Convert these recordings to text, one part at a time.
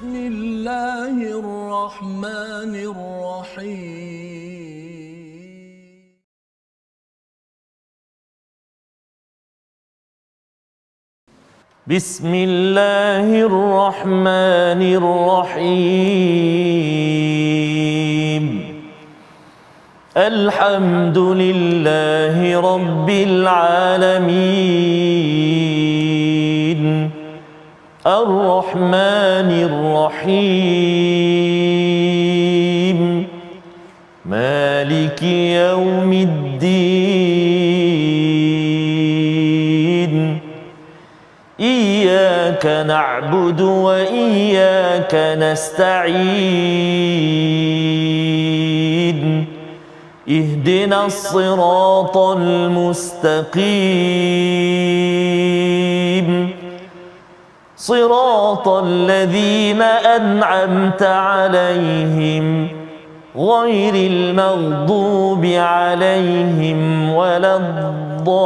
بسم الله الرحمن الرحيم بسم الله الرحمن الرحيم الحمد لله رب العالمين الرحمن الرحيم مالك يوم الدين إياك نعبد وإياك نستعين اهدنا الصراط المستقيم صراط الذين أنعمت عليهم غير المغضوب عليهم ولا الضالين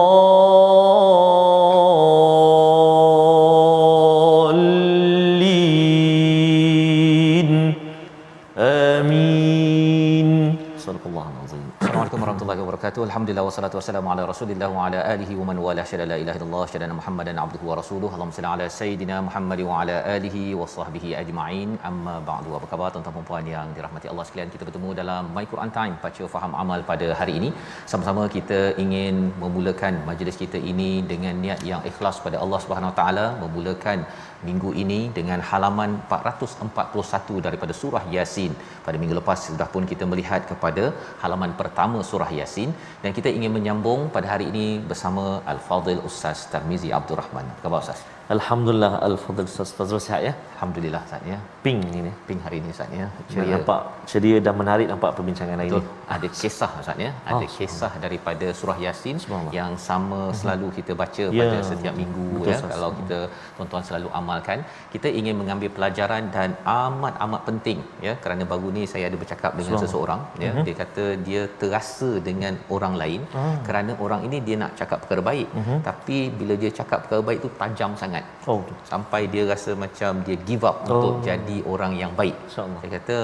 آمين صدق الله العظيم. Assalamualaikum warahmatullahi wabarakatuh. Alhamdulillah wassalatu wassalamu ala Rasulillah wa ala alihi wa man wala syada la ilaha illallah syada Muhammadan abduhu wa rasuluhu. Allahumma salli ala sayidina Muhammad wa ala alihi wa sahbihi ajma'in. Amma ba'du. Apa khabar tuan-tuan dan puan yang dirahmati Allah sekalian? Kita bertemu dalam My Quran Time, baca faham amal pada hari ini. Sama-sama kita ingin memulakan majlis kita ini dengan niat yang ikhlas pada Allah Subhanahu Wa Taala, memulakan minggu ini dengan halaman 441 daripada surah Yasin. Pada minggu lepas sudah pun kita melihat kepada halaman pertama surah Yasin dan kita ingin menyambung pada hari ini bersama Al-Fadhil Ustaz Tarmizi Abdul Rahman. Apa khabar Ustaz? Alhamdulillah Al-Fadhil Ustaz Fazrul sihat ya? Alhamdulillah Ustaz ya. Ping ini. Ping hari ini Ustaz ya. Ceria. Nampak ceria dan menarik nampak perbincangan hari ini. Ada kisah Ustaz ya. Ada kisah daripada surah Yasin yang sama selalu kita baca pada setiap minggu. Betul, ya. Kalau kita tuan-tuan selalu amalkan, kita ingin mengambil pelajaran dan amat penting ya, kerana baru ni saya ada bercakap dengan seseorang ya. Dia kata dia terasa dengan orang lain kerana orang ini dia nak cakap perkara baik, tapi bila dia cakap perkara baik tu tajam sangat. Sampai dia rasa macam dia give up untuk jadi orang yang baik. Saya kata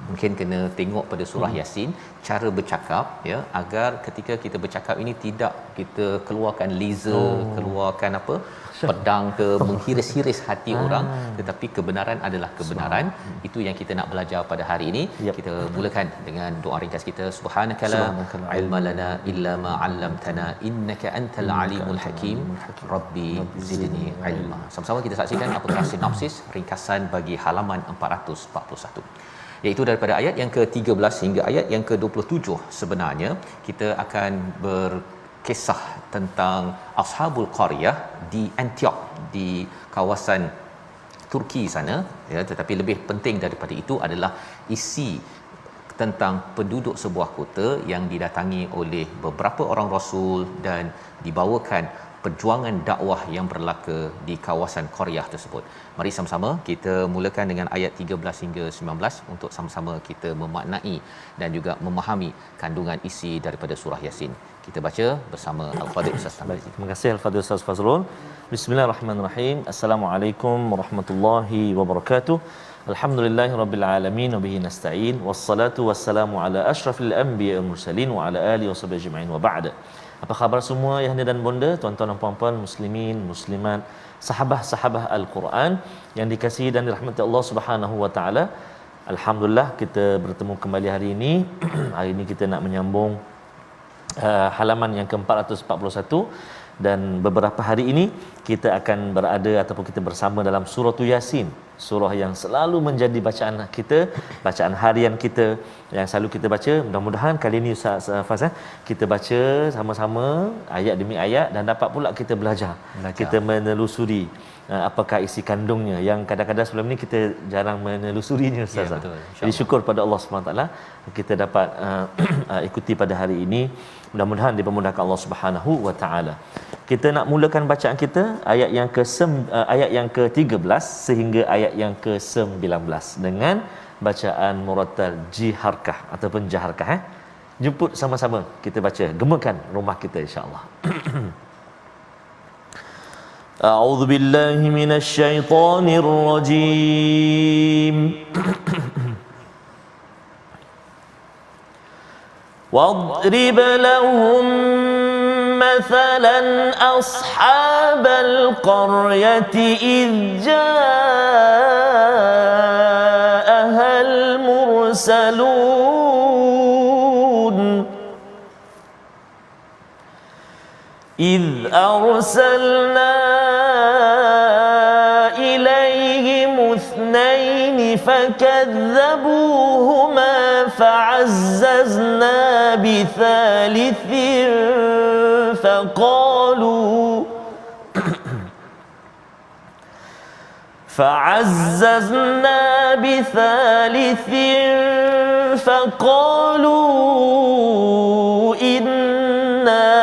mungkin kena tengok pada surah Yasin cara bercakap ya, agar ketika kita bercakap ini tidak kita keluarkan laser, keluarkan apa pedang ke menghiris-hiris hati orang, tetapi kebenaran adalah kebenaran. Itu yang kita nak belajar pada hari ini. Kita mulakan dengan doa ringkas kita. Subhanakala ilma lana illa ma 'allamtana innaka antal alimul hakim rabbi zidni ilma. Sama-sama kita saksikan apakah sinopsis ringkasan bagi halaman 441, iaitu daripada ayat yang ke-13 hingga ayat yang ke-27. Sebenarnya kita akan berkisah tentang Ashabul Qaryah di Antioch, di kawasan Turki sana ya, tetapi lebih penting daripada itu adalah isi tentang penduduk sebuah kota yang didatangi oleh beberapa orang rasul dan dibawakan perjuangan dakwah yang berlaku di kawasan Qaryah tersebut. Mari sama-sama kita mulakan dengan ayat 13 hingga 19 untuk sama-sama kita memaknai dan juga memahami kandungan isi daripada surah Yasin. Kita baca bersama Al-Fadhil Ustaz Tarmizi. Terima kasih Al-Fadhil Ustaz Fazrul. Bismillahirrahmanirrahim. Assalamualaikum warahmatullahi wabarakatuh. Alhamdulillahirabbil alamin wa bihi nasta'in wassalatu wassalamu ala asyrafil anbiya'i wal mursalin wa ala alihi washabihi ajma'in wa ba'd. Apa khabar semua ayahanda dan bonda, tuan-tuan dan puan-puan, muslimin, muslimat, sahabat-sahabat Al-Quran yang dikasihi dan dirahmati Allah Subhanahu wa taala. Alhamdulillah kita bertemu kembali hari ini. Hari ini kita nak menyambung halaman yang ke-441 dan beberapa hari ini kita akan berada ataupun kita bersama dalam surah Yasin, surah yang selalu menjadi bacaan kita, bacaan harian kita yang selalu kita baca. Mudah-mudahan kali ini Ustaz Faz kita baca sama-sama ayat demi ayat dan dapat pula kita belajar. Kita menelusuri apakah isi kandungnya yang kadang-kadang sebelum ni kita jarang menelusurinya Ustaz. Ya, betul, jadi syukur pada Allah Subhanahu taala kita dapat ikuti pada hari ini. Mudah-mudahan dipermudahkan Allah Subhanahu wa taala. Kita nak mulakan bacaan kita ayat yang ke-13 sehingga ayat yang ke-19 dengan bacaan murattal jiharkah ataupun jaharkah. Jemput sama-sama kita baca, gemakan rumah kita insya-Allah. أعوذ بالله من الشيطان الرجيم واضرب لهم مثلا أصحاب القرية إذ جاءها المرسلون إذ أرسلنا إليهم اثنين فكذبوهما فعززنا بثالث فقالوا إنا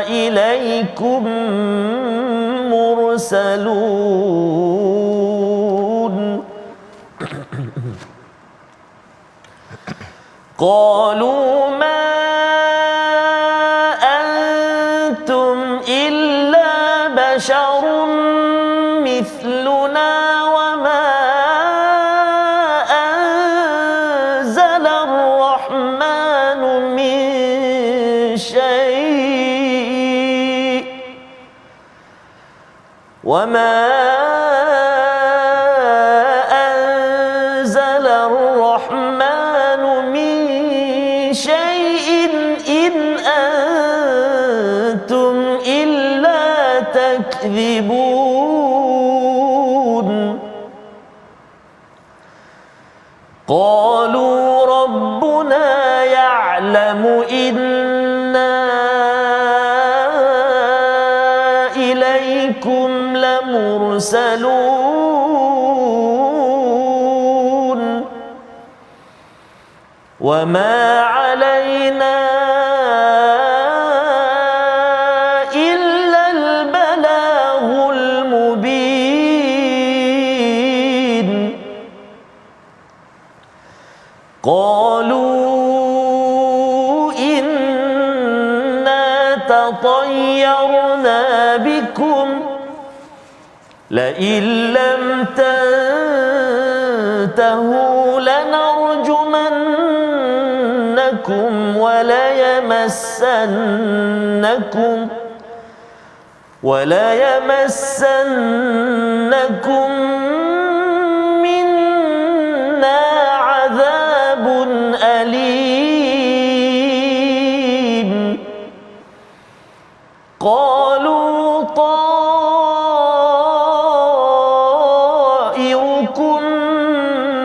إليكم مرسلون قالوا ما أنتم إلا بشر مثلنا وما أنزل الرحمن من شيء إن أنتم إلا تكذبون قالوا ربنا يعلم إنا إليكم لمرسلون وما علينا إلا البلاغ المبين قالوا إنا تطيرنا بكم لئن لم تنتهوا لنرجمنكم وليمسنكم منا عذاب أليم قالوا طائركم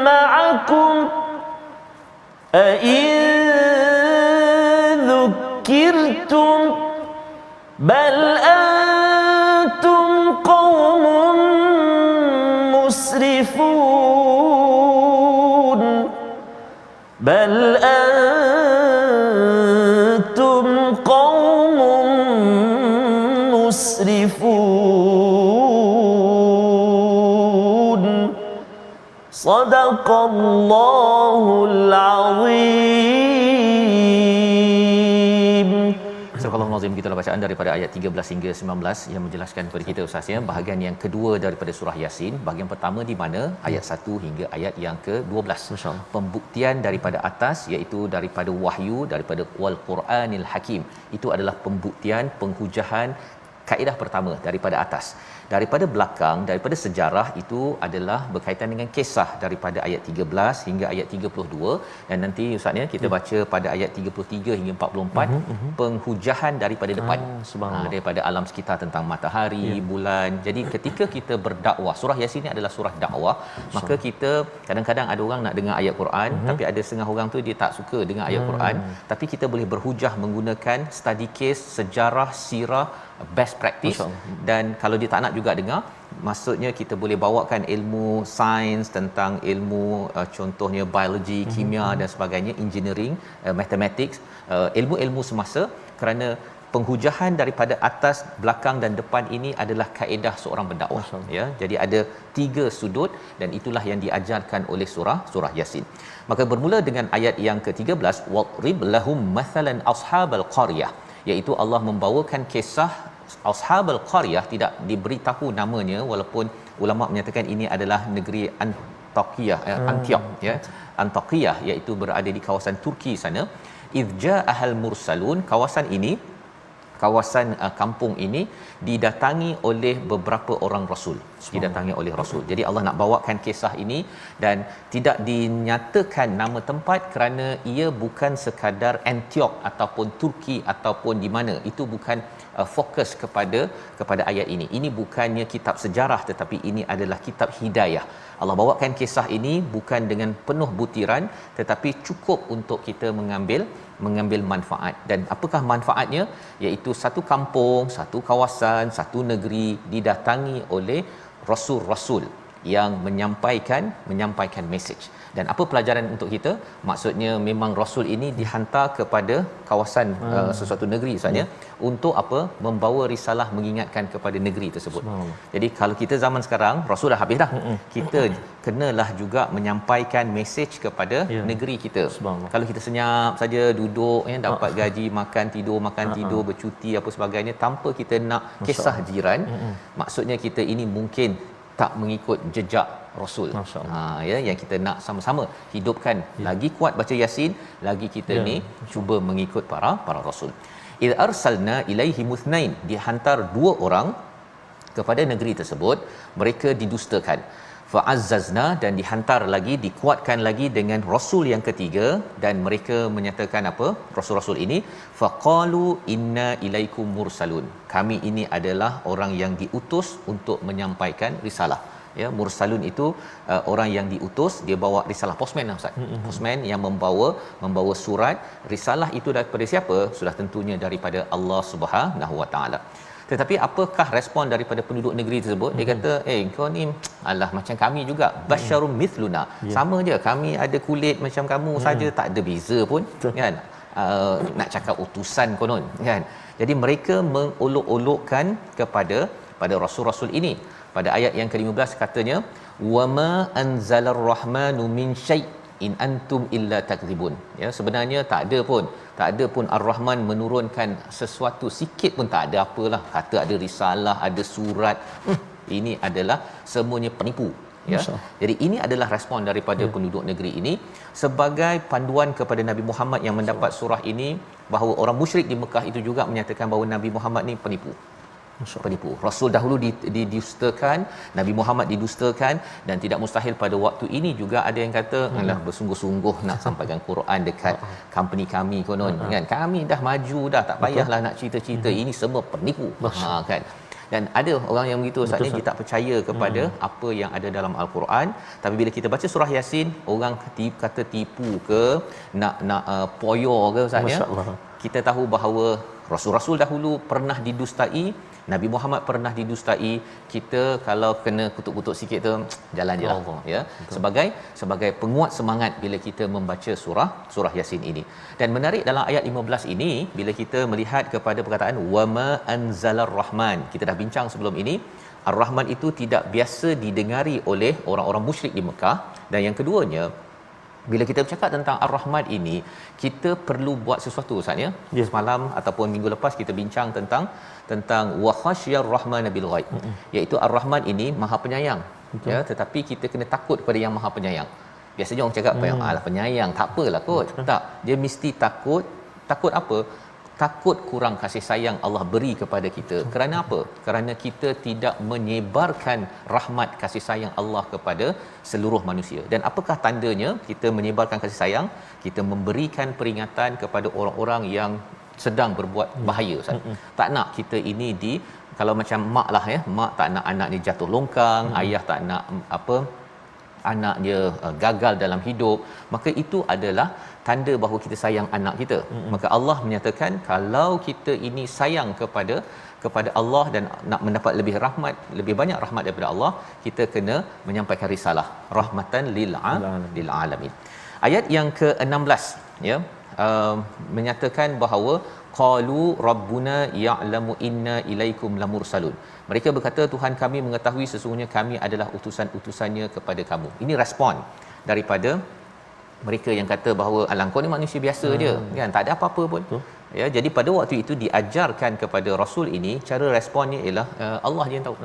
معكم أئن ذكرتم بل أنتم قوم مسرفون صدق الله العظيم. Surah Al-Nazim, gitulah bacaan daripada ayat 13 hingga 19 yang menjelaskan kepada kita Ustaz ya, bahagian yang kedua daripada surah Yasin. Bahagian pertama di mana ayat 1 hingga ayat yang ke-12. Masya-Allah. Pembuktian daripada atas, iaitu daripada wahyu, daripada wal Quranil Hakim. Itu adalah pembuktian, penghujahan kaedah pertama daripada atas. Daripada belakang, daripada sejarah, itu adalah berkaitan dengan kisah daripada ayat 13 hingga ayat 32, dan nanti Ustaz ya kita baca pada ayat 33 hingga 44 penghujahan daripada depan, daripada alam sekitar tentang matahari, bulan. Jadi ketika kita berdakwah, surah Yasin ni adalah surah dakwah, maka kita kadang-kadang ada orang nak dengar ayat Quran, tapi ada setengah orang tu dia tak suka dengar ayat Quran, tapi kita boleh berhujah menggunakan study case, sejarah, sirah, best practice. Dan kalau dia tak nak juga dengar, maksudnya kita boleh bawakan ilmu sains tentang ilmu contohnya biologi, kimia dan sebagainya, engineering, mathematics, ilmu-ilmu semasa, kerana penghujahan daripada atas, belakang dan depan ini adalah kaedah seorang pendakwah ya. Jadi ada 3 sudut, dan itulah yang diajarkan oleh surah Yasin. Maka bermula dengan ayat yang ke-13, wadrib lahum mathalan ashabal qaryah, iaitu Allah membawakan kisah Ashabul Qaryah tidak diberitahu namanya, walaupun ulama menyatakan ini adalah negeri Antiok ya, Antakiyah, iaitu berada di kawasan Turki sana. Idja ahal mursalun, kawasan ini, kawasan kampung ini didatangi oleh beberapa orang rasul, didatangi oleh rasul. Jadi Allah nak bawakan kisah ini dan tidak dinyatakan nama tempat kerana ia bukan sekadar Antiok ataupun Turki ataupun di mana. Itu bukan fokus kepada ayat ini. Ini bukannya kitab sejarah, tetapi ini adalah kitab hidayah. Allah bawakan kisah ini bukan dengan penuh butiran, tetapi cukup untuk kita mengambil manfaat. Dan apakah manfaatnya? Iaitu satu kampung, satu kawasan, satu negeri didatangi oleh rasul-rasul yang menyampaikan message. Dan apa pelajaran untuk kita? Maksudnya memang rasul ini dihantar kepada kawasan sesuatu negeri misalnya untuk apa? Membawa risalah mengingatkan kepada negeri tersebut. Jadi kalau kita zaman sekarang, rasul dah habis dah. Kita kenalah juga menyampaikan message kepada negeri kita. Kalau kita senyap saja duduk ya, dapat gaji, makan tidur, bercuti apa sebagainya tanpa kita nak kisah jiran, maksudnya kita ini mungkin tak mengikut jejak rasul. Ya, yang kita nak sama-sama hidupkan. Lagi kuat baca Yasin, lagi kita ni cuba mengikut para rasul. Id arsalna ilaihi muthnain, dihantar 2 orang kepada negeri tersebut, mereka didustakan. Fa'azzazna, dan dihantar lagi, dikuatkan lagi dengan rasul yang ketiga, dan mereka menyatakan apa? Rasul-rasul ini faqalu inna ilaikum mursalun, kami ini adalah orang yang diutus untuk menyampaikan risalah. Ya, mursalun itu orang yang diutus, dia bawa risalah, postman lah Ustaz. Postman yang membawa surat. Risalah itu daripada siapa? Sudah tentunya daripada Allah Subhanahu Wa Taala. Tetapi apakah respon daripada penduduk negeri tersebut? Dia kata, kau ni alah macam kami juga, basyarum mithluna. Sama je, kami ada kulit macam kamu saja, tak ada beza pun. Kan? Nak cakap utusan konon, kan? Jadi mereka mengolok-olokkan kepada rasul-rasul ini. Pada ayat yang ke-15 katanya, wama anzalar rahmanu min syai' in antum illa takdzibun. Ya, sebenarnya tak ada pun Ar-Rahman menurunkan sesuatu sikit pun, tak ada, apalah kata ada risalah, ada surat, ini adalah semuanya penipu. Ya, jadi ini adalah respon daripada penduduk negeri ini sebagai panduan kepada Nabi Muhammad yang mendapat surah ini, bahawa orang musyrik di Mekah itu juga menyatakan bahawa Nabi Muhammad ni penipu. Rasul dahulu didustakan, Nabi Muhammad didustakan, dan tidak mustahil pada waktu ini juga ada yang kata alah bersungguh-sungguh nak sampaikan Quran dekat company kami konon, kan, kami dah maju dah, tak payahlah nak cerita-cerita, ini semua penipu. Kan. Dan ada orang yang begitu Ustaz ni, dia tak percaya kepada apa yang ada dalam Al-Quran. Tapi bila kita baca surah Yasin, orang kata tipu ke, nak poyo ke Ustaz ya. Kita tahu bahawa rasul-rasul dahulu pernah didustai, Nabi Muhammad pernah didustai. Kita kalau kena kutuk-kutuk sikit tu, jalan je lah ya. Sebagai penguat semangat bila kita membaca surah Yasin ini. Dan menarik dalam ayat 15 ini, bila kita melihat kepada perkataan wama anzalar rahman, kita dah bincang sebelum ini, Ar-Rahman itu tidak biasa didengari oleh orang-orang musyrik di Mekah. Dan yang keduanya, bila kita bercakap tentang Ar-Rahman ini, kita perlu buat sesuatu Ustaz ya. Semalam ataupun minggu lepas kita bincang tentang wa khasyar rahman bil ghaib, iaitu Ar-Rahman ini Maha Penyayang. Ya, tetapi kita kena takut kepada yang Maha Penyayang. Biasanya orang cakap apa yang penyayang, tak apalah kot. Tak, dia mesti takut apa? Takut kurang kasih sayang Allah beri kepada kita. Kerana apa? Kerana kita tidak menyebarkan rahmat kasih sayang Allah kepada seluruh manusia. Dan apakah tandanya kita menyebarkan kasih sayang? Kita memberikan peringatan kepada orang-orang yang sedang berbuat bahaya. Tak nak kita ini kalau macam mak lah ya, mak tak nak anak dia jatuh longkang, ayah tak nak anak dia gagal dalam hidup, maka itu adalah tanda bahawa kita sayang anak kita. Maka Allah menyatakan kalau kita ini sayang kepada Allah dan nak mendapat lebih banyak rahmat daripada Allah, kita kena menyampaikan risalah rahmatan lil alamin. Ayat yang ke-16 ya, menyatakan bahawa qalu rabbuna ya'lamu inna ilaikum lamursalun. Mereka berkata, Tuhan kami mengetahui sesungguhnya kami adalah utusan-utusannya kepada kamu. Ini respon daripada mereka yang kata bahawa alang kau ni manusia biasa je kan, tak ada apa-apa pun. ya. Jadi pada waktu itu diajarkan kepada rasul ini, cara responnya ialah Allah je yang tahu.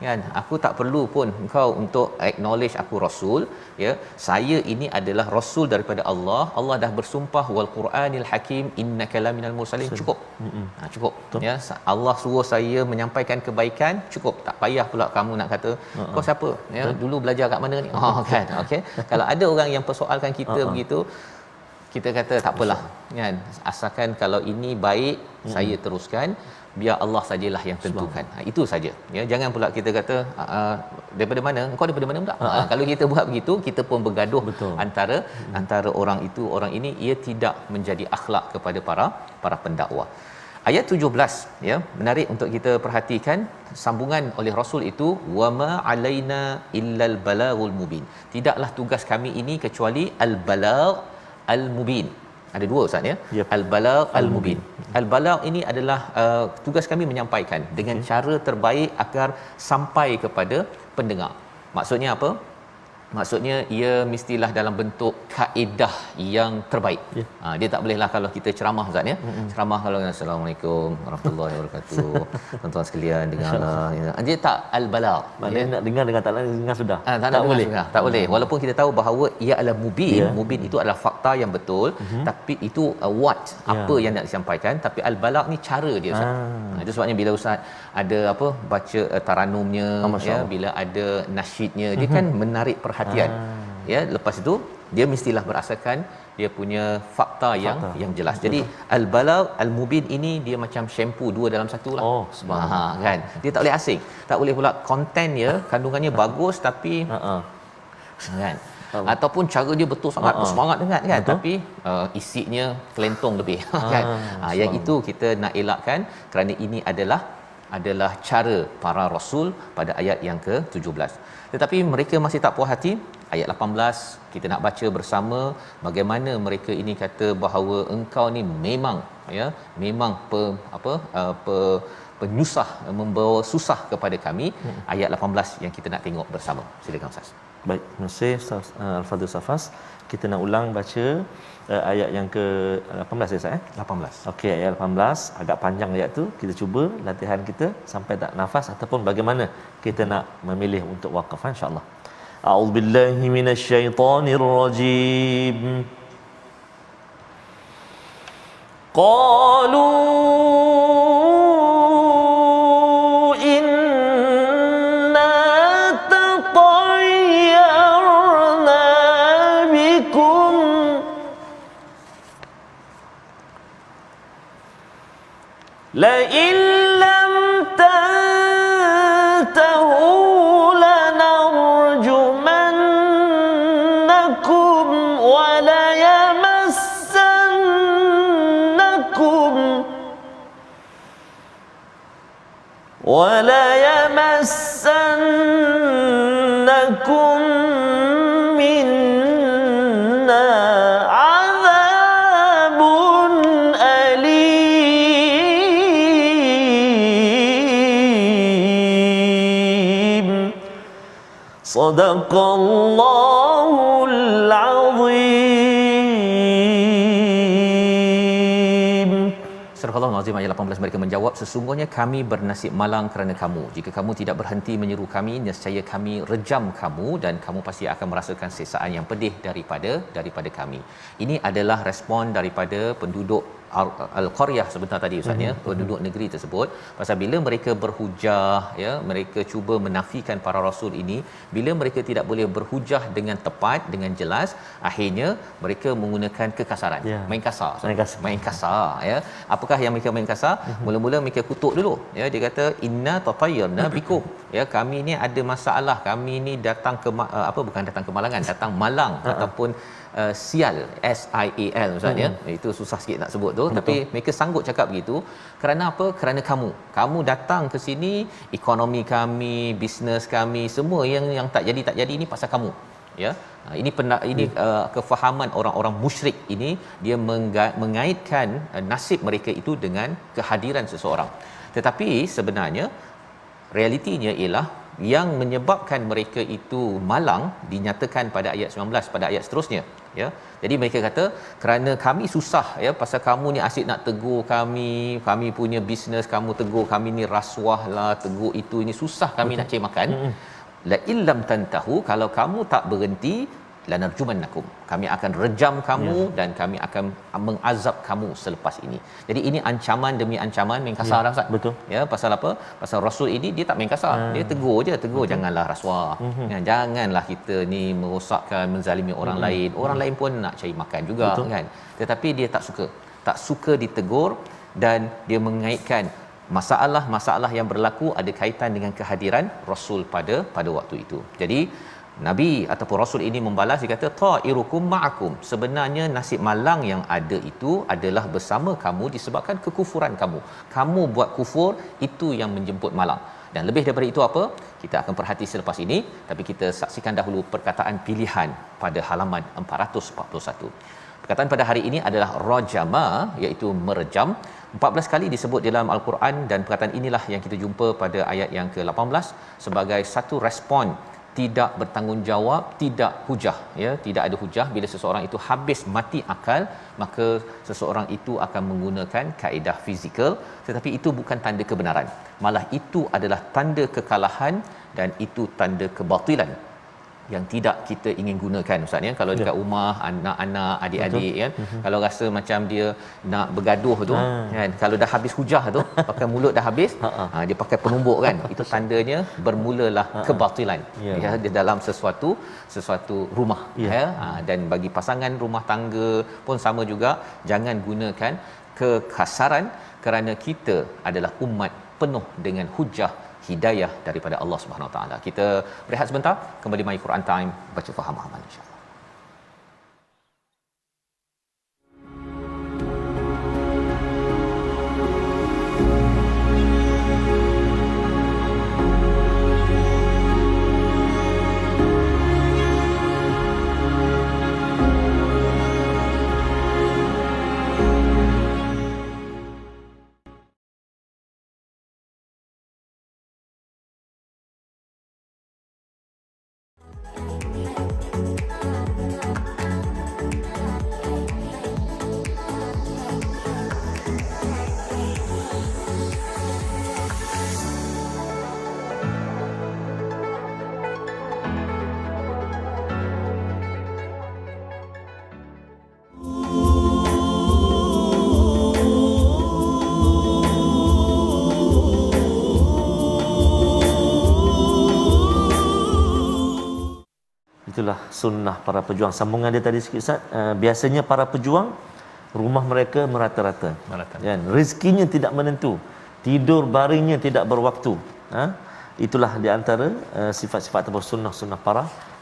Kan, aku tak perlu pun engkau untuk acknowledge aku rasul, ya. Saya ini adalah rasul daripada Allah. Allah dah bersumpah wal Quranil Hakim innaka laminal mursalin. Cukup. Cukup. Betul. Ya, Allah suruh saya menyampaikan kebaikan, cukup. Tak payah pula kamu nak kata kau siapa? Ya, dulu belajar kat mana ni? Kan. Okey. Kalau ada orang yang persoalkan kita begitu, kita kata tak apalah, kan, asalkan kalau ini baik, saya teruskan, biar Allah sajalah yang tentukan. Itu saja, ya. Jangan pula kita kata daripada mana, engkau daripada mana pula. Kalau kita buat begitu, kita pun bergaduh. Betul. antara orang itu orang ini, ia tidak menjadi akhlak kepada para pendakwah. Ayat 17, ya, menarik untuk kita perhatikan sambungan oleh rasul itu, wama alaina illal balaghul mubin. Tidaklah tugas kami ini kecuali al balagh al mubin. Ada dua ustaz, ya. Yep. Al balagh al mubin. Al balagh ini adalah tugas kami menyampaikan dengan cara terbaik agar sampai kepada pendengar. Maksudnya apa? Maksudnya ia mestilah dalam bentuk kaedah yang terbaik. Dia tak bolehlah kalau kita ceramah ustaz, ya. Ceramah kalau assalamualaikum warahmatullahi wabarakatuh. Tuan-tuan sekalian dengarlah. Dia tak al-balagh. Maknanya nak dengar dengan tak nak dengar sudah. Tak boleh. Tak boleh. Walaupun kita tahu bahawa ia adalah mubin. Mubin itu adalah fakta yang betul, tapi itu apa yang nak disampaikan, tapi al-balagh ni cara dia ustaz. Itu sebabnya bila ustaz ada baca taranumnya, ya, bila ada nasyidnya, dia kan menarik perhatian. Ya, lepas itu dia mestilah berasaskan dia punya fakta yang jelas. Jadi al-balagh al-mubin ini dia macam shampoo dua dalam satu lah. Kan, dia tak boleh asing, tak boleh pula kontennya kandungannya bagus tapi kan, ataupun cara dia betul sangat, bersemangat dengar kan, tapi isinya kelentong lebih kan. Yang itu kita nak elakkan, kerana ini adalah cara para rasul pada ayat yang ke-17. Tetapi mereka masih tak puas hati. Ayat 18 kita nak baca bersama bagaimana mereka ini kata bahawa engkau ni memang penyusah, membawa susah kepada kami. Ayat 18 yang kita nak tengok bersama. Silakan Ustaz. Baik, terima kasih Ustaz Al-Fadhil Safas. Kita nak ulang baca ayat yang ke-18 ya Ustaz, 18. Okey, ayat 18 agak panjang ayat tu. Kita cuba latihan kita sampai tak nafas ataupun bagaimana kita nak memilih untuk waqaf, insya-Allah. A'udzubillahi minasyaitonirrajim. Qalu لئن لم تنتهوا لنرجمنكم وليمسنكم منا عذاب أليم صدق الله العظيم. Surah Al-Nazim ayat 18, mereka menjawab, sesungguhnya kami bernasib malang kerana kamu. Jika kamu tidak berhenti menyeru kami, nescaya kami rejam kamu dan kamu pasti akan merasakan siksaan yang pedih daripada kami. Ini adalah respon daripada penduduk Al-Qaryah sebentar tadi Ustaz, ya, penduduk negeri tersebut. Pasal bila mereka berhujah, ya, mereka cuba menafikan para rasul ini, bila mereka tidak boleh berhujah dengan tepat, dengan jelas, akhirnya mereka menggunakan kekasaran, main kasar, ya. Apakah yang mereka main kasar? Mula-mula mereka kutuk dulu, ya, dia kata inna tatayyarna bikum, ya, kami ni ada masalah, kami ni datang ke bukan datang ke malangan, datang malang ataupun sial, SIAL Ustaz, ya. Itu susah sikit nak sebut tu. Betul. Tapi mereka sanggup cakap begitu kerana apa? Kerana kamu datang ke sini, ekonomi kami, bisnes kami, semua yang tak jadi ini pasal kamu, ya. Ini kefahaman orang-orang musyrik ini, dia mengaitkan nasib mereka itu dengan kehadiran seseorang. Tetapi sebenarnya realitinya ialah yang menyebabkan mereka itu malang dinyatakan pada ayat 19, pada ayat seterusnya. ya. Jadi mereka kata kerana kami susah ya, pasal kamu ni asyik nak tegur kami punya bisnes kamu tegur kami ni rasuah lah, tegur itu ini susah kami nak cari makan. La illam tantahu, kalau kamu tak berhenti, lanarjumannakum, kami akan rejam kamu dan kami akan mengazab kamu selepas ini. Jadi ini ancaman demi ancaman, main kasar dah Ustaz. Betul. Ya, pasal apa? Pasal Rasul ini dia tak main kasar. Dia tegur je, tegur janganlah rasuah. Ya, janganlah kita ni merosakkan, menzalimi orang lain. Orang lain pun nak cari makan juga. Betul. Kan. Tetapi dia tak suka ditegur, dan dia mengaitkan masalah-masalah yang berlaku ada kaitan dengan kehadiran Rasul pada waktu itu. Jadi Nabi ataupun Rasul ini membalas, dia kata ta'irukum ma'akum, sebenarnya nasib malang yang ada itu adalah bersama kamu disebabkan kekufuran kamu buat kufur, itu yang menjemput malang. Dan lebih daripada itu apa, kita akan perhati selepas ini, tapi kita saksikan dahulu perkataan pilihan pada halaman 441. Perkataan pada hari ini adalah rajama, iaitu merejam. 14 kali disebut dalam Al-Quran, dan perkataan inilah yang kita jumpa pada ayat yang ke-18 sebagai satu respon tidak bertanggungjawab, tidak hujah, ya, tidak ada hujah. Bila seseorang itu habis mati akal, maka seseorang itu akan menggunakan kaedah fizikal, tetapi itu bukan tanda kebenaran, malah itu adalah tanda kekalahan, dan itu tanda kebatilan yang tidak kita ingin gunakan Ustaz ya. Kalau dekat rumah anak-anak, adik-adik kan, kalau rasa macam dia nak bergaduh tu kan, kalau dah habis hujah tu, pakai mulut dah habis, dia pakai penumbuk kan, itu tandanya bermulalah kebatilan ya di dalam sesuatu rumah ya. Dan bagi pasangan rumah tangga pun sama juga, jangan gunakan kekasaran, kerana kita adalah umat penuh dengan hujah hidayah daripada Allah Subhanahu Wa Taala. Kita berehat sebentar, kembali My Quran Time, baca faham amal insya-Allah. Itulah sunnah para pejuang. Sambungan dia tadi sikit Ustaz, biasanya para pejuang rumah mereka merata-rata. Kan, rezekinya tidak menentu, tidur baringnya tidak berwaktu. Itulah di antara sifat-sifat atau sunnah-sunnah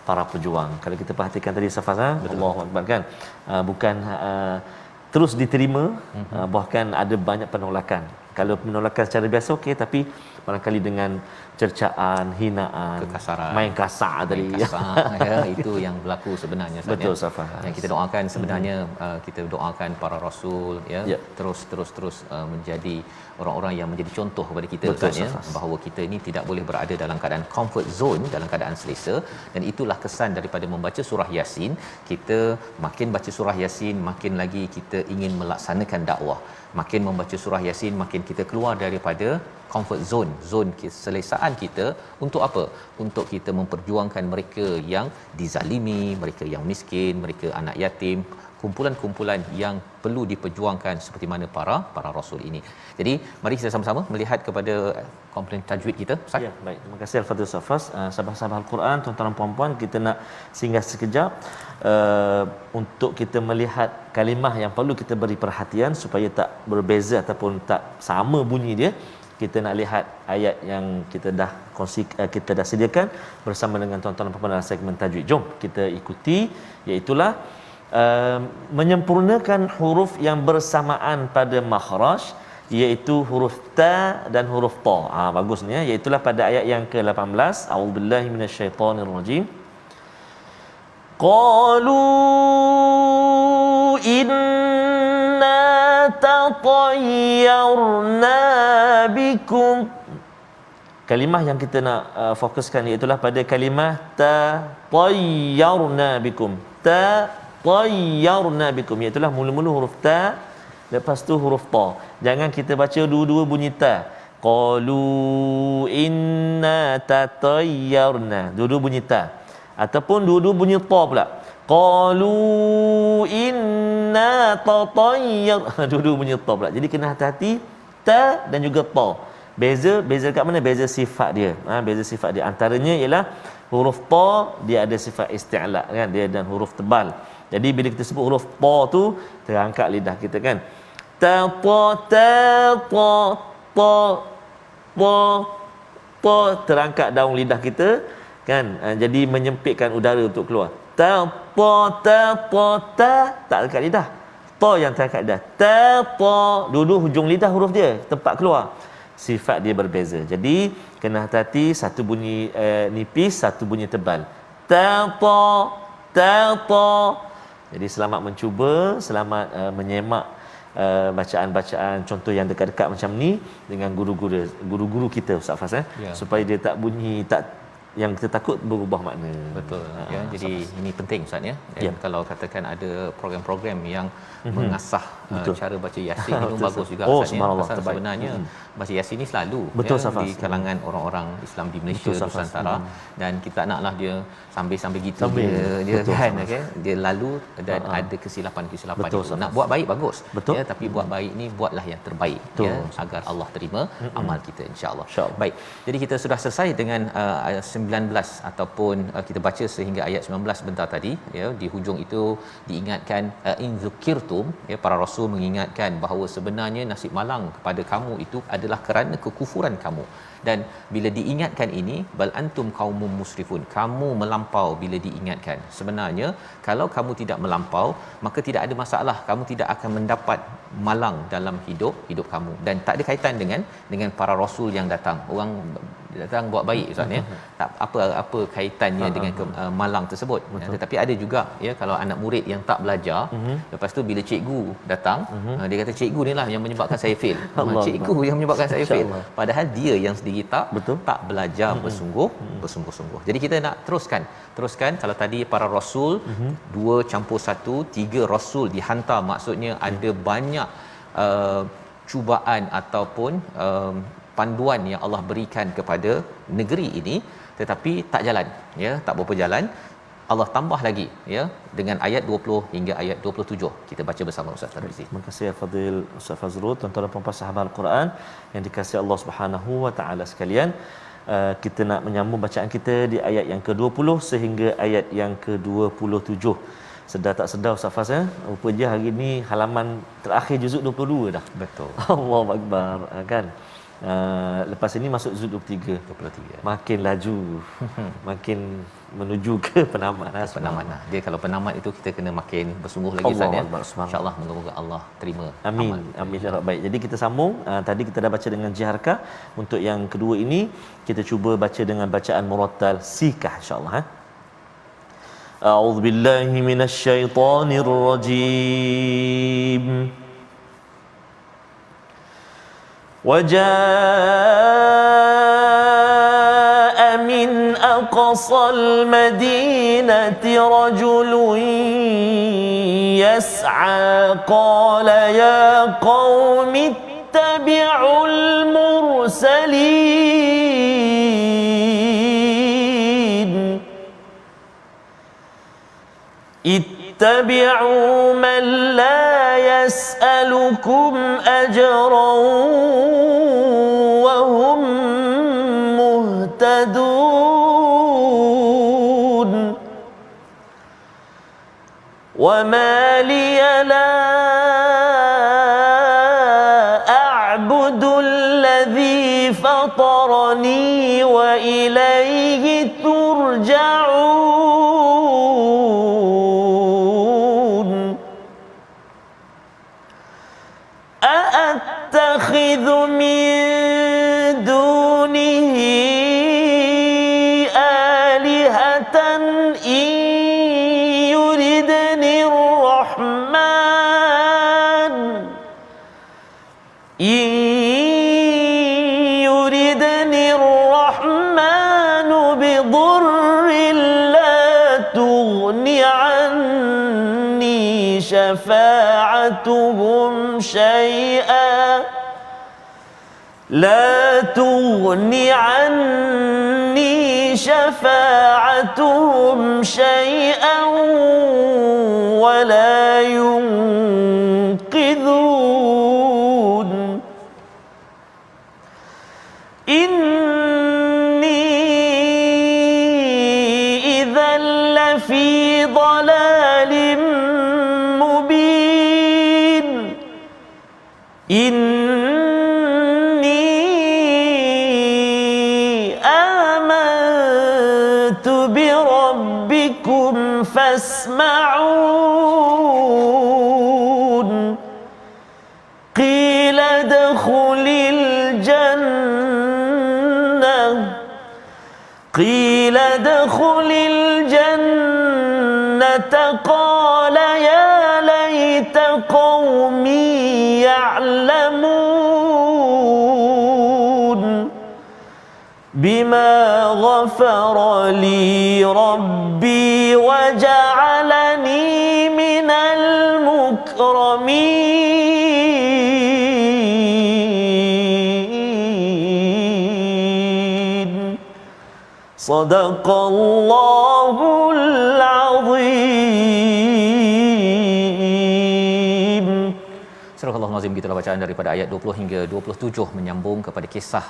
para pejuang. Kalau kita perhatikan tadi Safaz, Allahu Akbar kan, bukan terus diterima, bahkan ada banyak penolakan. Kalau penolakan secara biasa okey, tapi barangkali dengan cercaan, hinaan, kekasaran, main kasar tadi ya, itu yang berlaku sebenarnya. Betul Safa. Yang kita doakan sebenarnya, kita doakan para rasul ya, terus menjadi orang-orang yang menjadi contoh kepada kita Ustaz ya, bahawa kita ini tidak boleh berada dalam keadaan comfort zone, dalam keadaan selesa. Dan itulah kesan daripada membaca surah Yasin. Kita makin baca surah Yasin, makin lagi kita ingin melaksanakan dakwah. Makin membaca surah Yasin, makin kita keluar daripada comfort zone keselesaan kita. Untuk apa? Untuk kita memperjuangkan mereka yang dizalimi, mereka yang miskin, mereka anak yatim, kumpulan-kumpulan yang perlu diperjuangkan seperti mana para rasul ini. Jadi mari kita sama-sama melihat kepada komponen tajwid kita Ustaz. Ya, baik. Terima kasih Al-Fadhil Safas. Sahabat-sahabat Al-Quran, tuan-tuan dan puan-puan, kita nak singgah sekejap untuk kita melihat kalimah yang perlu kita beri perhatian supaya tak berbeza ataupun tak sama bunyi dia. Kita nak lihat ayat yang kita dah sediakan bersama dengan tuan-tuan dan puan-puan dalam segmen tajwid. Jom kita ikuti, iaitulah menyempurnakan huruf yang bersamaan pada makhraj, iaitu huruf ta dan huruf ta. Bagus ni ya, iaitulah pada ayat yang ke-18. A'udzubillahi minasyaitonirrajim. Qalu inna tatayyarna bikum. Kalimah yang kita nak fokuskan iaitulah pada kalimah tatayyarna bikum. tayyarna bikum, iaitu mula-mula huruf ta, lepas tu huruf ta. Jangan kita baca dua-dua bunyi ta. Qalu inna tatayyarna, dua-dua bunyi ta, ataupun dua-dua bunyi ta pula. Qalu inna tatayyar, dua-dua bunyi ta pula. Jadi kena hati-hati ta dan juga ta. Beza kat mana? Beza sifat dia. Beza sifat dia. Antaranya ialah huruf ta dia ada sifat isti'la kan, dia dan huruf tebal. Jadi bila kita sebut huruf ta tu, terangkat lidah kita kan. Ta ta ta ta ta ta, terangkat daun lidah kita kan. Jadi menyempitkan udara untuk keluar. Ta ta ta ta ta, tak terangkat lidah. Ta yang terangkat lidah. Ta ta, dua-dua hujung lidah huruf dia, tempat keluar. Sifat dia berbeza. Jadi kena hati-hati, satu bunyi nipis, satu bunyi tebal. Ta ta ta ta. Jadi selamat mencuba, selamat menyemak bacaan-bacaan contoh yang dekat-dekat macam ni dengan guru-guru kita Ustaz Fas, supaya dia tak bunyi yang kita takut berubah makna. Betul. Jadi ini penting Ustaz ya. Dan kalau katakan ada program-program yang mengasah cara baca Yasin itu bagus juga Ustaz ya. Pasal sebenarnya baca Yasin ni selalu di kalangan orang-orang Islam di Malaysia, Nusantara, dan kita naklah dia sambil gitu dia kan, dia lalu dan ada kesilapan-kesilapan itu. Nak buat baik bagus ya, tapi buat baik ni buatlah yang terbaik ya, agar Allah terima amal kita insya-Allah. Baik. Jadi kita sudah selesai dengan 19 ataupun kita baca sehingga ayat 19 bentar tadi ya. Di hujung itu diingatkan in zukirtum ya, para rasul mengingatkan bahawa sebenarnya nasib malang kepada kamu itu adalah kerana kekufuran kamu. Dan bila diingatkan ini, bal antum qaumum musrifun, kamu melampau bila diingatkan. Sebenarnya kalau kamu tidak melampau, maka tidak ada masalah, kamu tidak akan mendapat malang dalam hidup kamu. Dan tak ada kaitan dengan para rasul yang datang. Orang datang buat baik Ustaz ya, tak apa kaitannya dengan malang tersebut. Tetapi ada juga ya, kalau anak murid yang tak belajar, lepas tu bila cikgu datang, dia kata cikgu ni lah yang menyebabkan saya fail. Cikgu yang menyebabkan saya fail, padahal dia yang sendiri tak belajar bersungguh-sungguh. Jadi kita nak teruskan kalau tadi para rasul 2 campur 1, 3 rasul dihantar, maksudnya ada banyak cubaan ataupun panduan yang Allah berikan kepada negeri ini, tetapi tak jalan ya, tak berapa jalan. Allah tambah lagi ya dengan ayat 20 hingga ayat 27. Kita baca bersama Ustaz Tarmizi. Terima kasih Fadil Ustaz Fazrul, tuan-tuan dan puan-puan sahabat Al-Quran yang dikasihi Allah Subhanahu wa taala sekalian. Kita nak menyambung bacaan kita di ayat yang ke-20 sehingga ayat yang ke-27. Sedar tak sedar Ustaz Faz ya, rupanya hari ni halaman terakhir juzuk 22 dah. Betul. Allahu akbar kan. Lepas ini masuk juzuk 23. Makin laju. Makin menuju ke penamat. Dia kalau penamat itu kita kena makin bersungguh lagi Ustaz ya. Insya-Allah moga-moga Allah terima. Amin. Amin ya rabbal. Jadi kita sambung. Tadi kita dah baca dengan jiharkah. Untuk yang kedua ini kita cuba baca dengan bacaan murattal sikah insya-Allah A'udzu billahi minasyaitonir rajim. وجاء من أقصى المدينة رجل يسعى قال يا قوم اتبعوا المرسلين اتبعوا من لا يسألكم أجرا وهم مهتدون وما لي لا أعبد الذي فطرني وإليه ترجعون أأتخذ من دونه آلهة إن يردني الرحمن بضر لا تغن عني شفاعتهم شيئا لا تغن عني شفاعتهم شيئا ولا ينقذون إني إذا لفي ضلال مبين إني آمنت بربكم فاسمعون قيل ادخل الجنة قيل ادخل الجنة قال يا ليت قومي يعلمون بما غفر لي ربي وجعلني من المكرمين صدق الله العظيم. Surah Al-Azim, gitulah bacaan daripada ayat 20 hingga 27 menyambung kepada kisah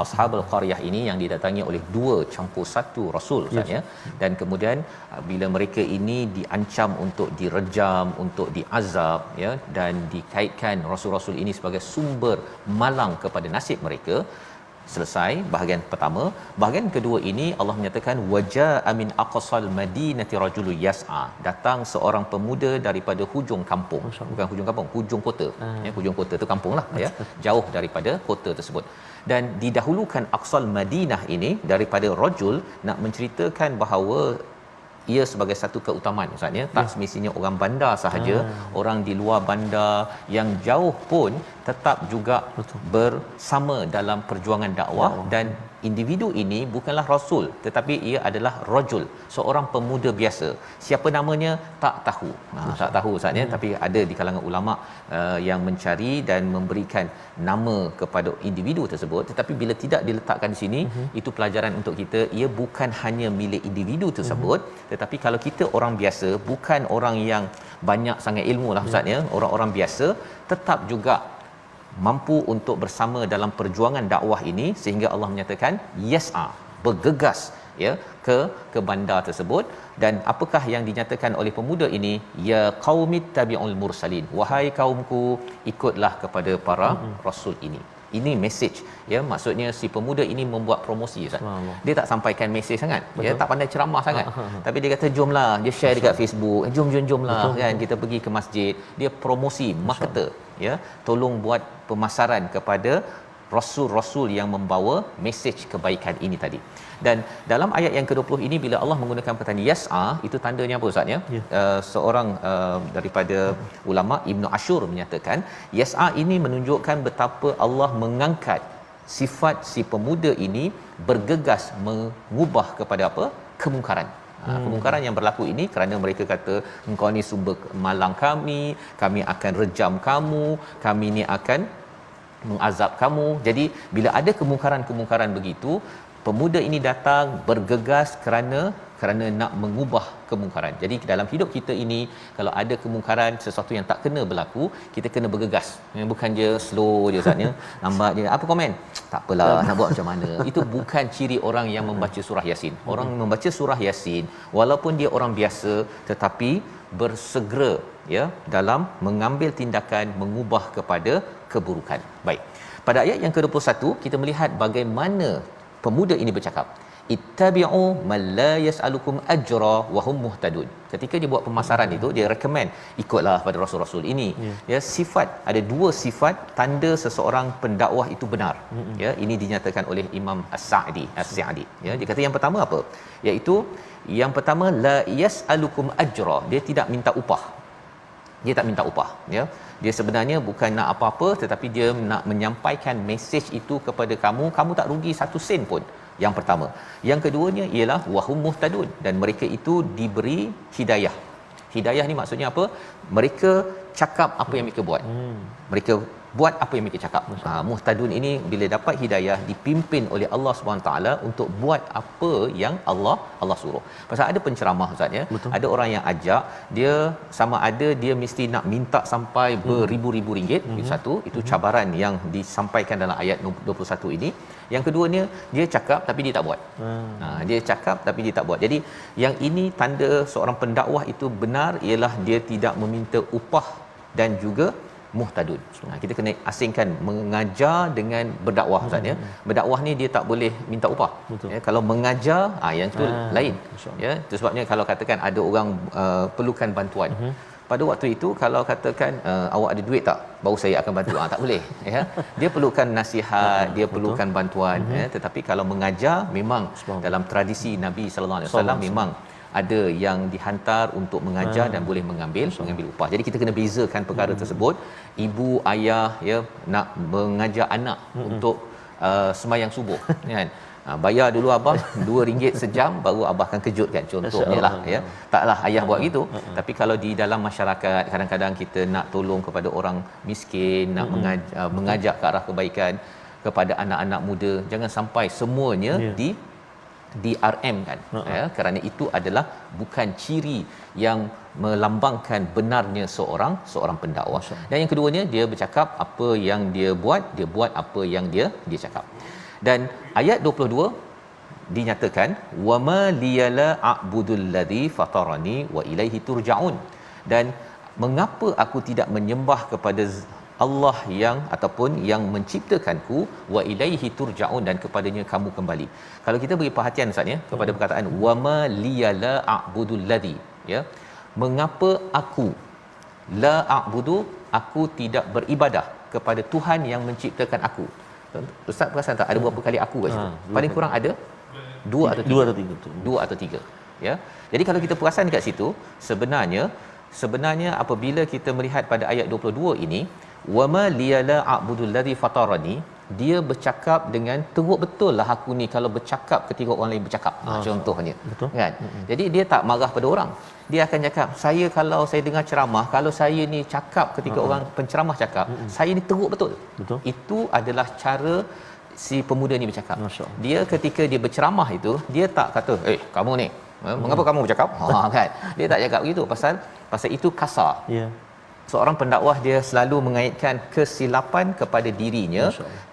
Ashabul Qaryah ini yang didatangi oleh dua campur satu rasul Ustaz ya. Dan kemudian bila mereka ini diancam untuk direjam, untuk diazab ya, dan dikaitkan rasul-rasul ini sebagai sumber malang kepada nasib mereka. Selesai bahagian pertama. Bahagian kedua ini Allah menyatakan wajaa min aqsal madinati rajulun yas'a. Datang seorang pemuda daripada hujung kampung. Bukan hujung kampung, hujung kota. Ya, hujung kota tu kampunglah ya. Jauh daripada kota tersebut. Dan didahulukan aqsal Madinah ini daripada rajul nak menceritakan bahawa ia sebagai satu keutamaan Ustaz ya. Tak semestinya orang bandar sahaja, orang di luar bandar yang jauh pun tetap juga bersama dalam perjuangan dakwah. Dan individu ini bukanlah rasul tetapi ia adalah rajul, seorang pemuda biasa. Siapa namanya tak tahu. Tak tahu Ustaz ya, tapi ada di kalangan ulama yang mencari dan memberikan nama kepada individu tersebut. Tetapi bila tidak diletakkan di sini, itu pelajaran untuk kita. Ia bukan hanya milik individu tersebut, tetapi kalau kita orang biasa, bukan orang yang banyak sangat ilmu lah Ustaz ya, orang-orang biasa tetap juga mampu untuk bersama dalam perjuangan dakwah ini, sehingga Allah menyatakan yas'a, bergegas ya ke bandar tersebut. Dan apakah yang dinyatakan oleh pemuda ini? Ya qaumit tabi'ul mursalin, wahai kaumku, ikutlah kepada para rasul ini. Ini mesej ya, maksudnya si pemuda ini membuat promosi Ustaz. Dia tak sampaikan mesej sangat. Betul. Ya, tak pandai ceramah sangat. Tapi dia kata jomlah, dia share dekat Facebook, jomlah kan kita pergi ke masjid. Dia promosi, marketer ya, tolong buat pemasaran kepada rasul-rasul yang membawa mesej kebaikan ini tadi. Dan dalam ayat yang ke-20 ini bila Allah menggunakan perkataan yas'a, itu tandanya apa Ustaz ya? Seorang daripada ulama Ibnu Ashur menyatakan yas'a ini menunjukkan betapa Allah mengangkat sifat si pemuda ini bergegas mengubah kepada apa? Kemungkaran. Kemungkaran yang berlaku ini kerana mereka kata engkau ni sumber malang kami akan rejam kamu, kami ni akan mengazab kamu. Jadi bila ada kemungkaran-kemungkaran begitu, pemuda ini datang bergegas kerana nak mengubah kemungkaran. Jadi dalam hidup kita ini kalau ada kemungkaran, sesuatu yang tak kena berlaku, kita kena bergegas. Bukan je slow je Ustaz ya. Lambat je. Apa komen? Tak apalah, nak buat macam mana. Itu bukan ciri orang yang membaca surah Yasin. Orang membaca surah Yasin walaupun dia orang biasa tetapi bersegera ya dalam mengambil tindakan mengubah kepada keburukan. Baik. Pada ayat yang ke-21 kita melihat bagaimana pemuda ini bercakap, ittabi'u man la yas'alukum ajra wa hum muhtadun. Ketika dia buat pemasaran itu, dia recommend ikutlah pada rasul-rasul ini. Ya, sifat, ada dua sifat tanda seseorang pendakwah itu benar. Ya, ini dinyatakan oleh Imam As-Sa'di. Ya, dia kata yang pertama apa? Iaitu yang pertama la yas'alukum ajra, dia tidak minta upah. Dia tak minta upah ya. Dia sebenarnya bukan nak apa-apa tetapi dia nak menyampaikan mesej itu kepada kamu tak rugi satu sen pun. Yang pertama. Yang keduanya ialah wahum muhtadun, dan mereka itu diberi hidayah. Hidayah ni maksudnya apa? Mereka cakap apa yang mereka buat. Mereka buat apa yang mereka cakap. Muhtadun ini bila dapat hidayah dipimpin oleh Allah Subhanahu taala untuk buat apa yang Allah suruh. Pasal ada penceramah ustaz ya. Ada orang yang ajak dia sama ada dia mesti nak minta sampai beribu-ribu ringgit. Itu satu, itu cabaran yang disampaikan dalam ayat 21 ini. Yang keduanya dia cakap tapi dia tak buat. Dia cakap tapi dia tak buat. Jadi yang ini tanda seorang pendakwah itu benar ialah dia tidak meminta upah dan juga muhtadun. Kita kena asingkan mengajar dengan berdakwah ustaz ya. Berdakwah ni dia tak boleh minta upah. Ya, kalau mengajar yang itu lain. Ya, itu sebabnya kalau katakan ada orang perlukan bantuan. Pada waktu itu kalau katakan awak ada duit tak baru saya akan bantu, tak boleh ya. Dia perlukan nasihat, dia perlukan bantuan ya. Tetapi kalau mengajar memang dalam tradisi Nabi sallallahu alaihi wasallam memang ada yang dihantar untuk mengajar dan boleh mengambil upah. Jadi kita kena bezakan perkara tersebut. Ibu ayah ya nak mengajar anak untuk sembahyang subuh kan. Bayar dulu abang RM2 sejam baru abah akan kejutkan, contohnya lah ya. Taklah ayah buat gitu. Tapi kalau di dalam masyarakat kadang-kadang kita nak tolong kepada orang miskin, nak mengajak ke arah kebaikan kepada anak-anak muda, jangan sampai semuanya di RM kan ya, kerana itu adalah bukan ciri yang melambangkan benarnya seorang pendakwah. Dan yang keduanya dia bercakap apa yang dia buat apa yang dia cakap. Dan ayat 22 dinyatakan wama liyala a'budul ladzi fatarani wa ilaihi turja'un, dan mengapa aku tidak menyembah kepada Allah yang ataupun yang menciptakanku, wa ilaihi turja'un, dan kepadanya kamu kembali. Kalau kita beri perhatian ustaz ya kepada perkataan wama liyala a'budul ladzi ya, mengapa aku la a'budu, aku tidak beribadah kepada Tuhan yang menciptakan aku. Ustaz perasan tak ada berapa kali aku kat situ? Paling kurang ada 2 atau 3 ya. Jadi kalau kita perasan dekat situ, sebenarnya apabila kita melihat pada ayat 22 ini, wama liyala a'budul ladzi fatarani, dia bercakap dengan teruk betul lah aku ni kalau bercakap ketika orang lain bercakap. Contohnya kan. Jadi dia tak marah pada orang. Dia akan cakap, saya kalau saya dengar ceramah, kalau saya ni cakap ketika orang penceramah cakap, saya ni teruk betul. Itu adalah cara si pemuda ni bercakap. Dia ketika dia berceramah itu, dia tak kata, kamu ni mengapa kamu bercakap? Kan. Dia tak cakap begitu pasal itu kasar. Seorang pendakwah dia selalu mengaitkan kesilapan kepada dirinya,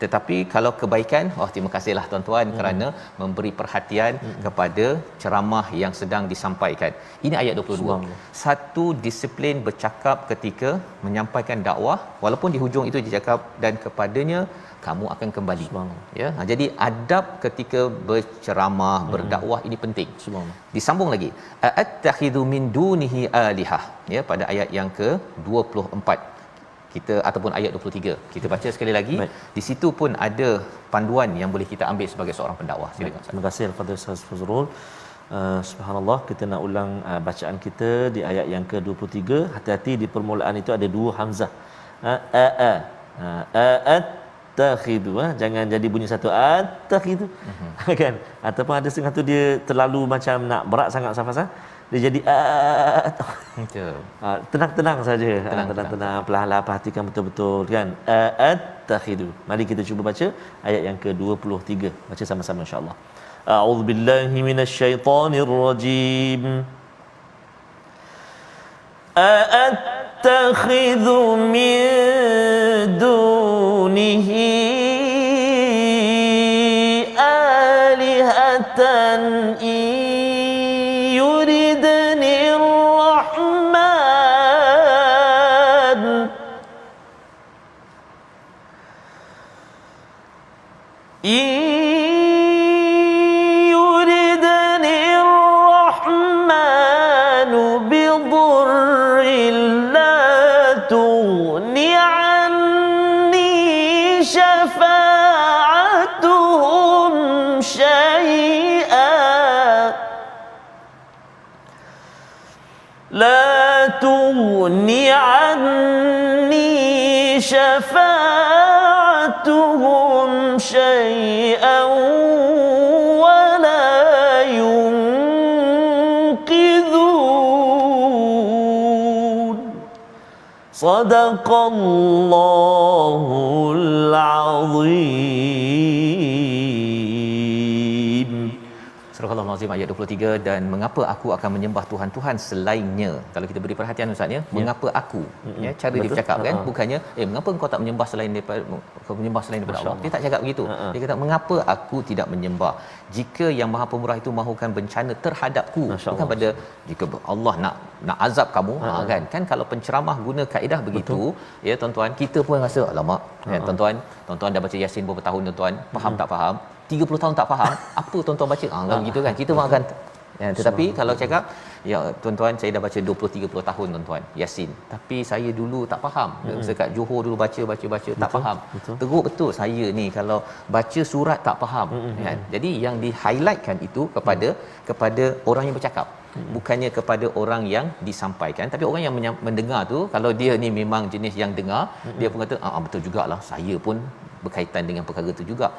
tetapi kalau kebaikan, terima kasihlah tuan-tuan kerana memberi perhatian kepada ceramah yang sedang disampaikan. Ini ayat 22. Satu disiplin bercakap ketika menyampaikan dakwah, walaupun di hujung itu dia cakap dan kepadanya kamu akan kembali. Ya, jadi adab ketika berceramah, berdakwah ini penting. Disambung lagi, attakhidhu min dunihi alihah ya, pada ayat yang ke-24 kita ataupun ayat 23 kita baca sekali lagi. Di situ pun ada panduan yang boleh kita ambil sebagai seorang pendakwah. Silakan. Terima kasih kepada Ustaz Fazrul. Subhanallah, kita nak ulang bacaan kita di ayat yang ke-23. Hati-hati di permulaan itu ada 2 hamzah. Takhidu, jangan jadi bunyi satu takhidu kan, ataupun ada setengah tu dia terlalu macam nak berat sangat safasah, dia jadi tenang-tenang saja, tenang-tenang, perlahan-lahan perhatikan betul-betul kan. Takhidu. Mari kita cuba baca ayat yang ke-23, baca sama-sama insya-Allah. A'udzubillahi minasyaitonirrajim. أَأَتَّخِذُ مِن دُونِهِ آلِهَةً إِن يُرِدْنِي الرَّحْمَنُ لا تغن عني شفاعتهم شيئا ولا ينقذون. Sadaqallahul azim. Surah Al-Azim ayat 23, dan mengapa aku akan menyembah Tuhan-Tuhan selainnya. Kalau kita beri perhatian ustaz ya, mengapa aku? Ya, cara dia bercakap kan, bukannya mengapa engkau tak menyembah selain daripada Allah. Dia tak cakap begitu. Dia kata mengapa aku tidak menyembah jika yang Maha Pemurah itu mahukan bencana terhadapku. Bukan pada jika Allah nak azab kamu kan. Kan kalau penceramah guna kaedah begitu, ya tuan-tuan, kita pun rasa alamak ya tuan-tuan dah baca Yasin berapa tahun tuan-tuan, faham tak faham? 30 tahun tak faham, apa tuan-tuan baca? Kan gitu kan. Kita makan. Ya, tetapi kalau cakap, ya tuan-tuan, saya dah baca 20-30 tahun tuan-tuan Yasin. Tapi saya dulu tak faham. Dekat Johor dulu baca tak faham. Teruk betul saya ni kalau baca surat tak faham. Kan? Jadi yang di-highlightkan itu kepada orang yang bercakap. Bukannya kepada orang yang disampaikan, tapi orang yang mendengar tu, kalau dia ni memang jenis yang dengar, dia pun kata betul jugalah, saya pun berkaitan dengan perkara itu juga.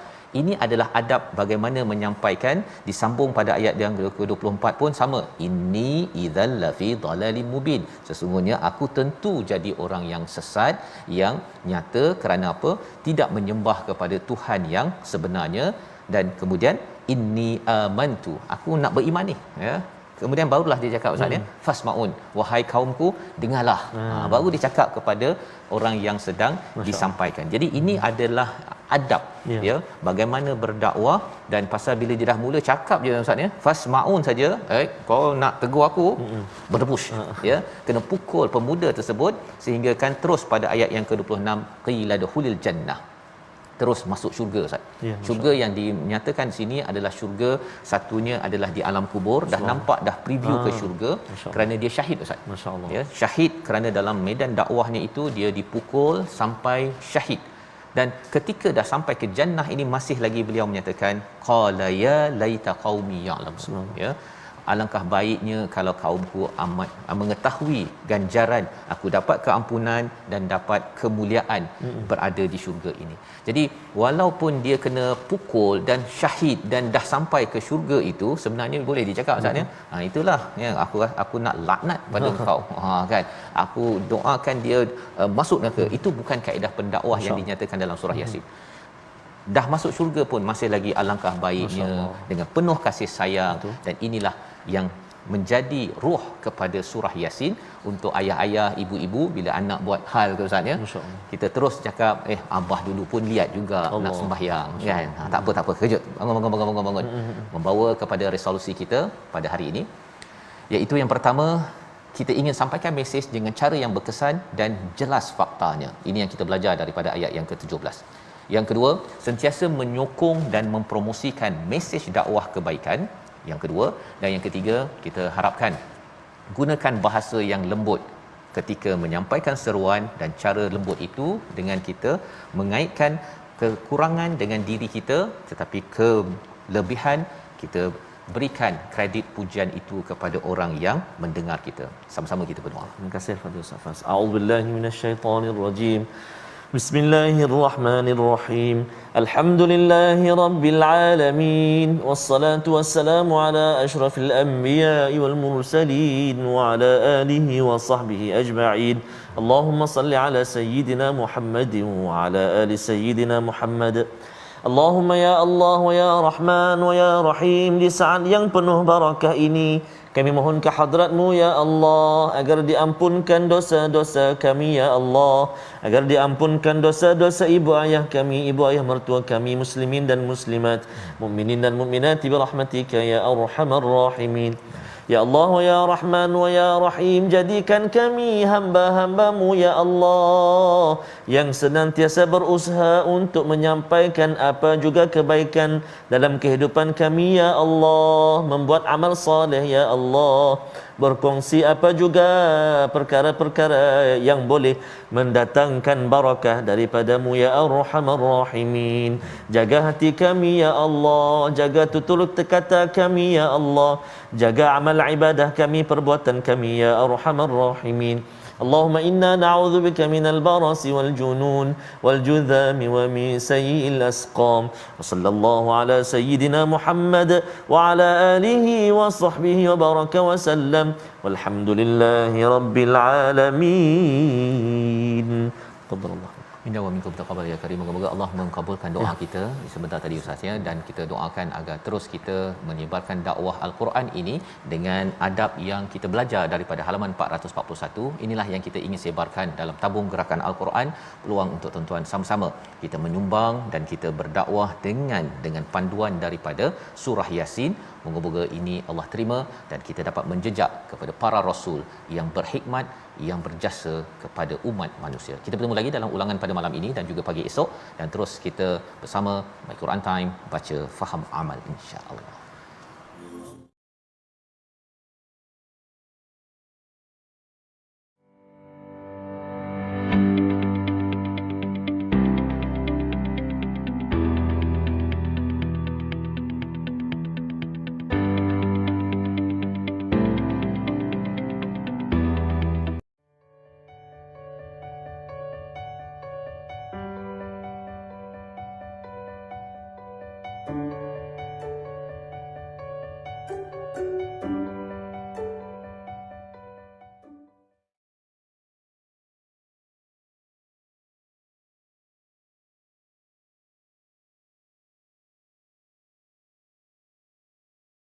Ini adalah adab bagaimana menyampaikan. Disambung pada ayat yang ke-24 pun sama, inni idzal lafi dhalalim mubin, sesungguhnya aku tentu jadi orang yang sesat yang nyata. Kerana apa? Tidak menyembah kepada Tuhan yang sebenarnya. Dan kemudian inni amantu, aku nak beriman ni ya. Kemudian barulah dia cakap ustaz ya, fasmaun, wahai kaumku dengarlah. Baru dia cakap kepada orang yang sedang disampaikan. Jadi ini adalah adab ya, bagaimana berdakwah. Dan pasal bila dia dah mula cakap je ustaz ya, fasmaun saja, kau nak tegur aku, berdebush ya, kena pukul pemuda tersebut sehingga kan terus pada ayat yang ke-26, qila dukhulil jannah, terus masuk syurga ustaz. Syurga yang dinyatakan di sini adalah syurga satunya adalah di alam kubur. Dah nampak dah preview ke syurga kerana dia syahid ustaz. Masya-Allah. Ya, syahid kerana dalam medan dakwahnya itu dia dipukul sampai syahid. Dan ketika dah sampai ke jannah ini masih lagi beliau menyatakan qala ya laita qaumi ya'lamun. Ya, alangkah baiknya kalau kaumku amat mengetahui ganjaran aku dapat keampunan dan dapat kemuliaan berada di syurga ini. Jadi walaupun dia kena pukul dan syahid dan dah sampai ke syurga itu, sebenarnya boleh dicakap ustaz ya, itulah ya, aku nak laknat pada engkau kan, aku doakan dia masuk neraka. Itu bukan kaedah pendakwah yang dinyatakan dalam surah Yasin. Dah masuk syurga pun masih lagi alangkah baiknya dengan penuh kasih sayang. Dan inilah yang menjadi ruh kepada surah Yasin untuk ayah-ayah, ibu-ibu bila anak buat hal ke ustaz ya, kita terus cakap abah dulu pun lihat juga nak sembahyang kan. Tak apa kejut, bangun. Membawa kepada resolusi kita pada hari ini, iaitu yang pertama, kita ingin sampaikan mesej dengan cara yang berkesan dan jelas faktanya. Ini yang kita belajar daripada ayat yang ke-17. Yang kedua, sentiasa menyokong dan mempromosikan mesej dakwah kebaikan. Yang kedua, dan yang ketiga, kita harapkan gunakan bahasa yang lembut ketika menyampaikan seruan, dan cara lembut itu dengan kita mengaitkan kekurangan dengan diri kita, tetapi kelebihan kita berikan kredit pujian itu kepada orang yang mendengar kita. Sama-sama kita berdoa. Terima kasih Fadil Safas. A'udzubillahi minasyaitonirrajim. Bismillahirrahmanirrahim. Alhamdulillahi rabbil alamin. Wassalatu wassalamu ala asyrafil anbiya'i wal mursalin wa ala alihi wa sahbihi ajma'in. Allahumma salli ala sayyidina Muhammadin wa ala ali sayyidina Muhammad. Allahumma ya Allah wa ya Rahman wa ya Rahim, di saat yang penuh barakah ini kami mohon ke hadrat-Mu ya Allah agar diampunkan dosa-dosa kami ya Allah, agar diampunkan dosa-dosa ibu ayah kami, ibu ayah mertua kami, muslimin dan muslimat, mukminin dan mukminat bi rahmatika ya arhamar rahimin. Ya Allah wa ya Rahman wa ya Rahim, jadikan kami hamba-hamba-Mu ya Allah yang senantiasa berusaha untuk menyampaikan apa juga kebaikan dalam kehidupan kami ya Allah, membuat amal saleh ya Allah, berkongsi apa juga perkara-perkara yang boleh mendatangkan barakah daripada-Mu ya Arhamar Rahimin. Jaga hati kami ya Allah, jaga tutur kata kami ya Allah, jaga amal ibadah kami, perbuatan kami ya Arhamar Rahimin. Allahumma inna na'udzubika minal barasi wal junun wal judhami wa min sayyi'il asqam. Wa sallallahu ala sayyidina Muhammad wa ala alihi wa sahbihi wa baraka wa sallam. Walhamdulillahi rabbil alamin. Tafadhalillah. Inna wa minkum taqabbal ya karim. Moga-moga Allah mengabulkan doa kita sebentar tadi Ustaz ya, dan kita doakan agar terus kita menyebarkan dakwah al-Quran ini dengan adab yang kita belajar daripada halaman 441. Inilah yang kita ingin sebarkan dalam tabung gerakan al-Quran. Peluang untuk tuan-tuan sama-sama kita menyumbang dan kita berdakwah dengan panduan daripada surah Yasin. Moga-moga ini Allah terima dan kita dapat menjejak kepada para rasul yang berhikmat, yang berjasa kepada umat manusia. Kita bertemu lagi dalam ulangan pada malam ini dan juga pagi esok, dan terus kita bersama My Quran Time, baca faham amal insya-Allah.